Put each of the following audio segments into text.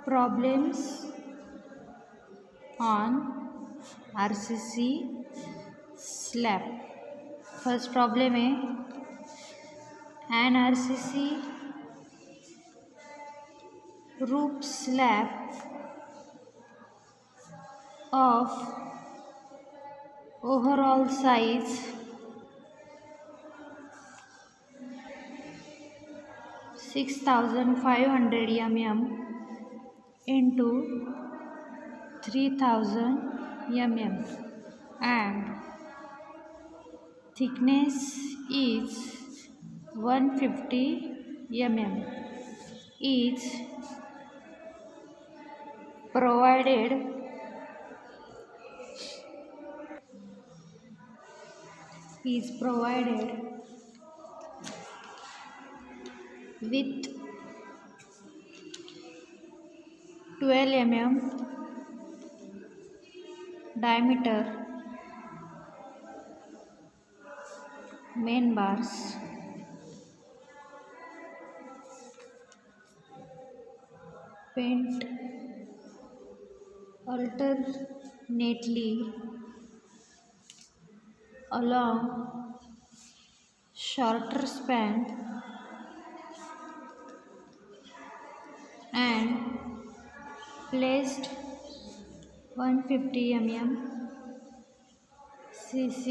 Problems on RCC slab. First problem है an RCC roof slab of overall size 6500 mm into 3000 mm and thickness is 150 mm is provided with 12 mm diameter main bars, paint alternately along shorter span and placed 150 mm cc.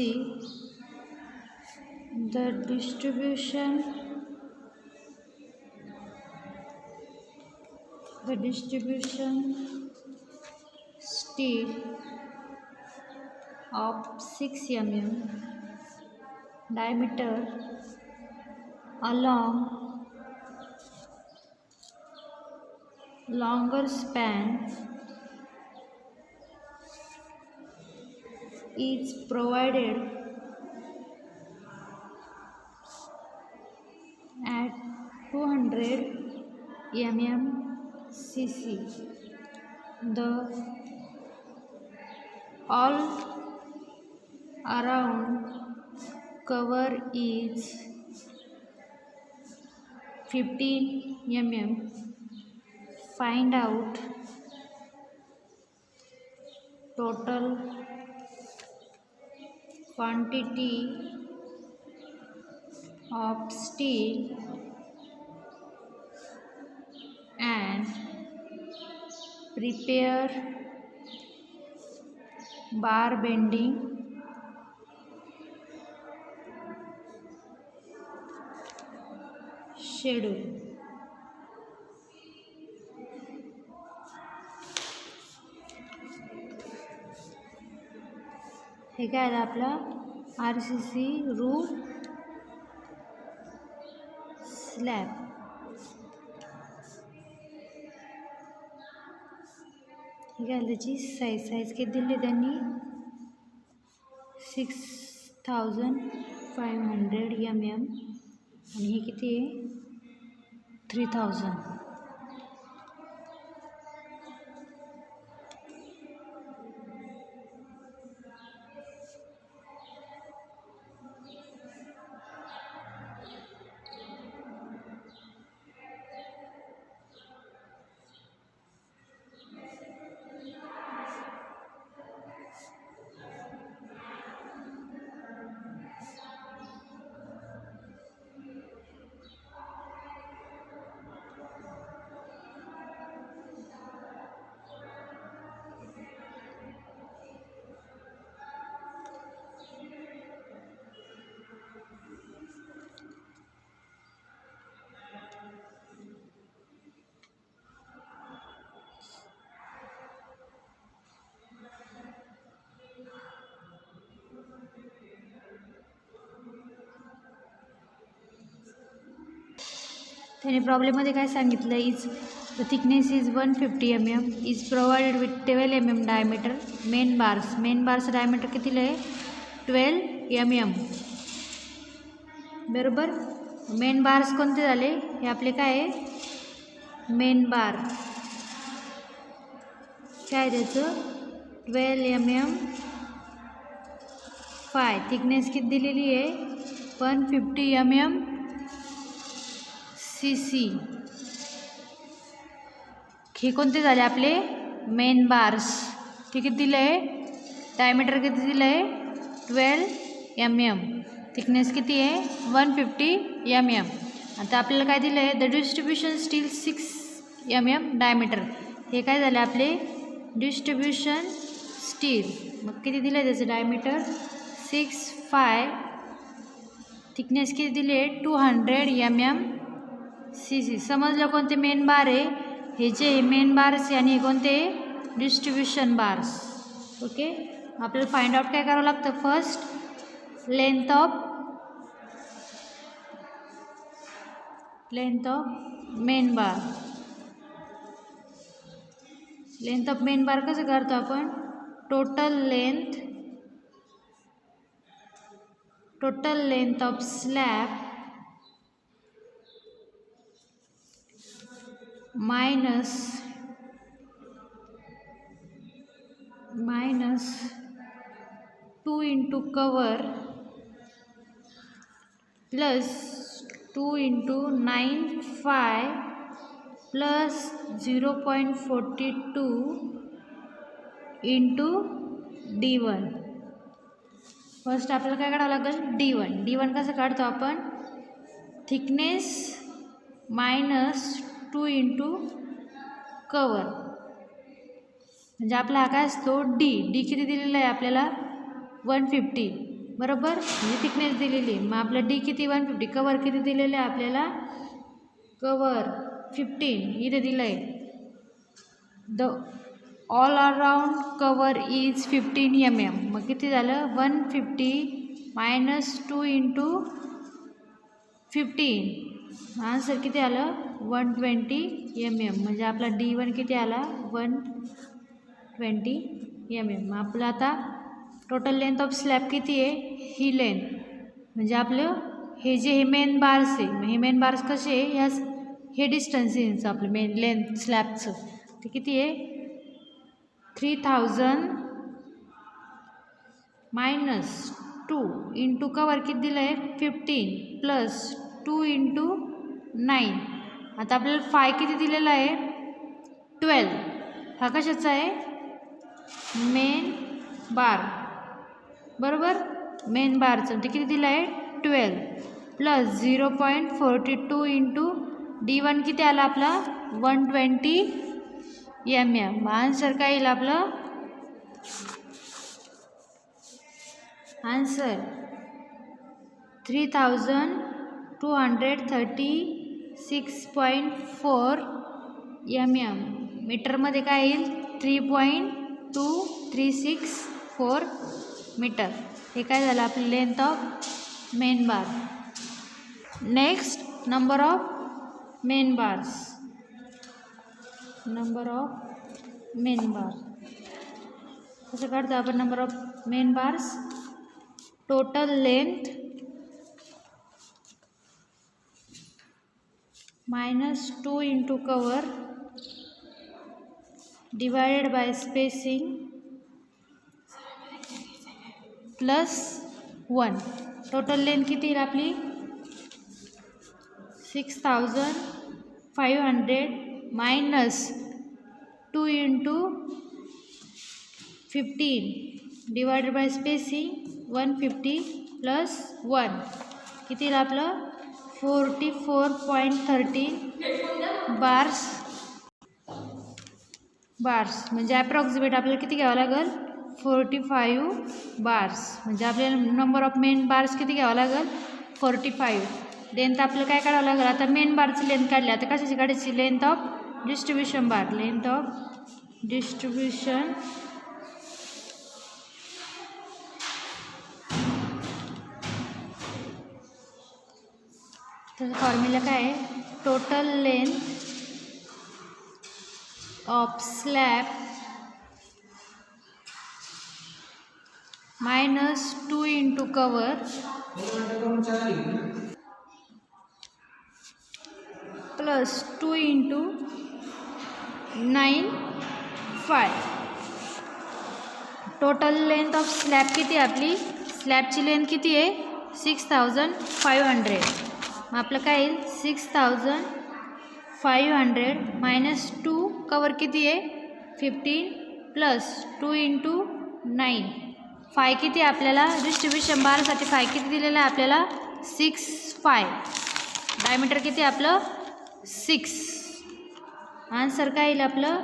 The distribution steel of 6 mm diameter along longer span is provided at 200 mm cc. The all around cover is 15 mm. Find out total quantity of steel and prepare bar bending schedule. हे काय आहे आपला RCC roof slab. हे काय त्याची size किती दिली त्यांनी 6500 mm आणि हे किती आहे 3000. त्याने प्रॉब्लेममध्ये काय सांगितलं is the thickness is 150 mm is provided with 12 mm diameter main bars diameter कितीला आहे 12 mm. बरोबर. मेन बार्स कोणते झाले हे आपले काय आहे मेन बार काय त्याचं 12 mm 5. थिकनेस किती दिलेली आहे 150 mm cc. हे कोणते झाले आपले मेन बार्स. हे किती दिलं आहे, डायमीटर किती दिलं आहे 12 mm, थिकनेस किती आहे 150 mm. आता आपल्याला काय दिलं आहे, the distribution steel 6 mm diameter. हे काय झालं आपले डिस्ट्रीब्युशन स्टील. मग किती दिलं आहे त्याचं डायमीटर 6.5, थिकनेस किती दिली आहे 200 mm cc. समजलं कोणते मेन बार आहे, हे जे मेन बार्स आहे आणि हे कोणते डिस्ट्रीब्युशन बार्स. ओके, आपल्याला फाइंड आउट काय करावं लागतं, first length of main bar. Length of main बार कसं करतो आपण, total length of slab minus 2 into cover plus 2 into 9.5 plus 0.42 into D1. First आपल्याला काय काढावं लागेल D1 कसं काढतो आपण, थिकनेस मायनस 2 into कवर. म्हणजे आपला हा काय असतो डी किती दिलेला आहे आपल्याला 150 बरोबर, म्हणजे थिकनेस दिलेली आहे. मग आपलं डी किती 150, कवर किती दिलेलं आहे आपल्याला, कवर 15 इथे दिलं आहे. The all around cover is 15 mm. मग किती झालं 150 मायनस 2 into 15, आन्सर किती आलं 120 mm. म्हणजे आपला D1 किती आला 120 mm. मग आपलं आता टोटल लेंथ ऑफ स्लॅब किती आहे, ही लेंथ म्हणजे आपलं हे जे हे मेन बार्स आहे, हे मेन बार्स कसे आहे, ह्या हे डिस्टन्स आहे आपलं मेन लेंथ स्लॅबचं, ते किती आहे 3000 मायनस 2 इंटू कवर किती दिलं आहे 15 प्लस 2 इंटू 9. आता आपल्याला फाय किती दिलेला आहे 12. हा कशाचा आहे मेन बार बरोबर, मेन बारचं ते किती दिलं आहे 12 प्लस 0.42 इंटू D1 किती आला आपला 120 mm. आन्सर काय येईल आपलं, आन्सर 3236.4 mm. मीटरमध्ये काय येईल 3.2364 मीटर. हे काय झालं आपली length of main bar. Next number of main bars. Number of main बार कसं काढतो आपण, number of main bars total length minus 2 into cover divided by spacing plus 1. Total length किती येईल आपली 6500 minus 2 into 15 divided by spacing 150 plus 1 किती येईल आपलं 44.13 bars. म्हणजे ॲप्रॉक्सिमेट आपल्याला किती घ्यावं लागेल 45 बार्स. म्हणजे आपल्याला नंबर ऑफ मेन बार्स किती घ्यावं लागेल 45. लेंथ आपल्याला काय काढावं लागेल, आता मेन बारची लेंथ काढली, आता कशाची काढायची length of distribution bar. Length of distribution तर फॉर्म्युला काय आहे, total length of slab minus 2 into cover plus 2 into 9.5. Total length of slab किती आहे आपली, स्लॅबची लेंथ किती आहे 6500. मग आपलं काय येईल 6500 मायनस 2 कवर किती आहे 15 प्लस 2 इंटू 9 फाय किती आपल्याला डिस्ट्रीब्युशन बारसाठी फाय किती दिलेलं आहे आपल्याला 6 फाय डायमीटर किती आपलं 6 आन्सर काय येईल आपलं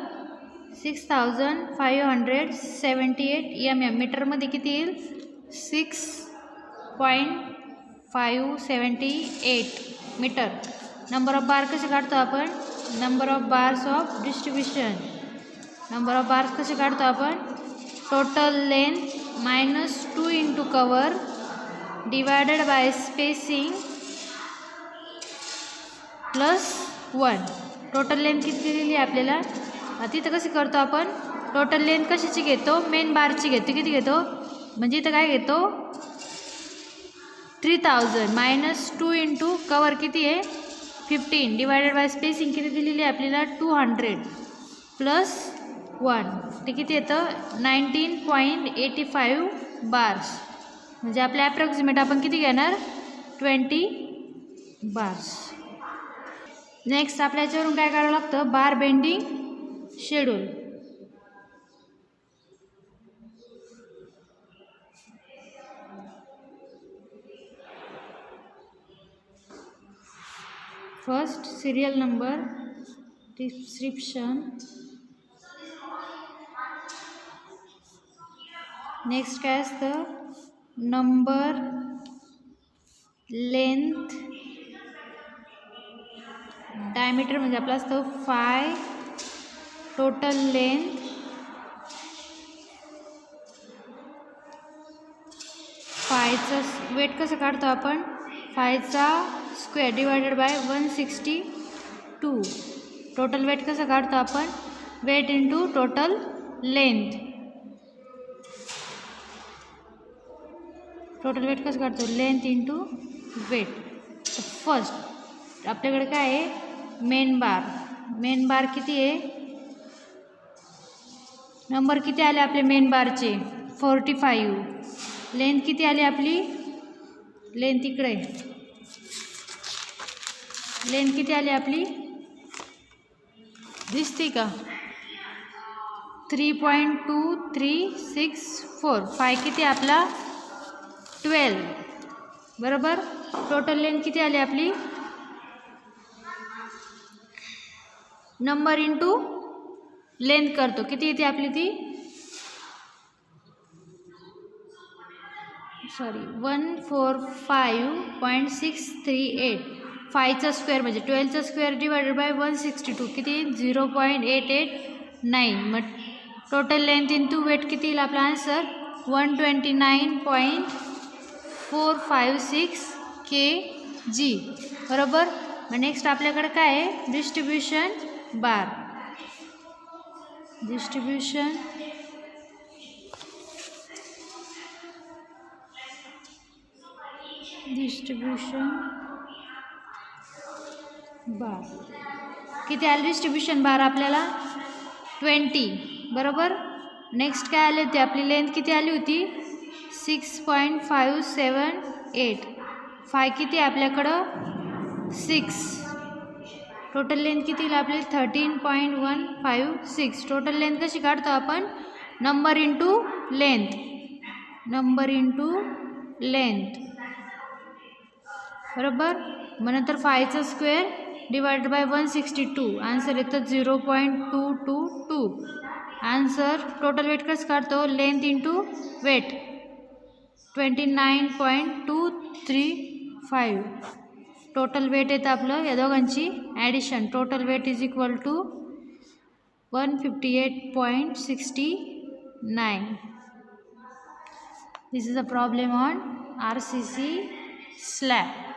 6578 मीटरमध्ये किती येईल 6.578 मीटर. नंबर ऑफ बार कसे काढतो आपण number of bars of distribution number of bars कसे काढतो आपण total length -2 into cover divided by spacing +1 total length किती दिलेली आहे आपल्याला तिथं कसे करतो आपण टोटल लेंथ कशाची घेतो मेन बारची घेतो किती घेतो म्हणजे इथं काय घेतो 3000 -2 इंटू कवर किती आहे 15 डिवायडेड बाय स्पेसिंग किती दिलेली आहे आपल्याला 200 +1 ते किती येतं 19.85 बार्स म्हणजे आपल्या ॲप्रॉक्सिमेट आपण किती घेणार 20 बार्स. नेक्स्ट आपल्या याच्यावरून काय करावं लागतं bar bending schedule. First serial number description next काय असतं नंबर लेंथ डायमीटर म्हणजे आपलं असतं फाय टोटल लेंथ फायचं वेट कसं काढतो आपण फायचा square divided by 162 total weight कसं काढतो आपण weight into total length total weight कसं काढतो लेंथ इंटू वेट. फर्स्ट आपल्याकडे काय आहे मेन बार किती आहे नंबर किती आले आपले मेन बारचे 45 लेंथ किती आली आपली लेंथ इकडे लेंथ किती आली आपली दिसते का 3.2364 फाय किती आपला 12 बरोबर. टोटल लेंथ किती आली आपली नंबर इंटू लेंथ करतो किती येते आपली ती 145.638 फायचा स्क्वेअर म्हणजे 12चा स्क्वेअर डिवायडेड बाय 162 किती 0.889 मग टोटल लेंथ इंटू वेट किती येईल आपला आन्सर 129.456 kg बरोबर. मग नेक्स्ट आपल्याकडे काय आहे डिस्ट्रीब्युशन बार बार किती आले डिस्ट्रीब्युशन बार आपल्याला 20 बरोबर. नेक्स्ट काय आले होते आपली लेंथ किती आली होती 6.578 फाय किती आपल्याकडं 6 टोटल लेंथ किती येईल आपली 13.156 टोटल लेंथ कशी काढतो आपण नंबर इंटू लेंथ बरोबर. मग नंतर फायचा स्क्वेअर डिवायडेड बाय 162 आन्सर येतं 0.222 आन्सर. टोटल वेट कसं काढतो length into weight 29.235 total weight येतं आपलं या दोघांची addition total weight is equal to 158.69. This is a problem on RCC slab.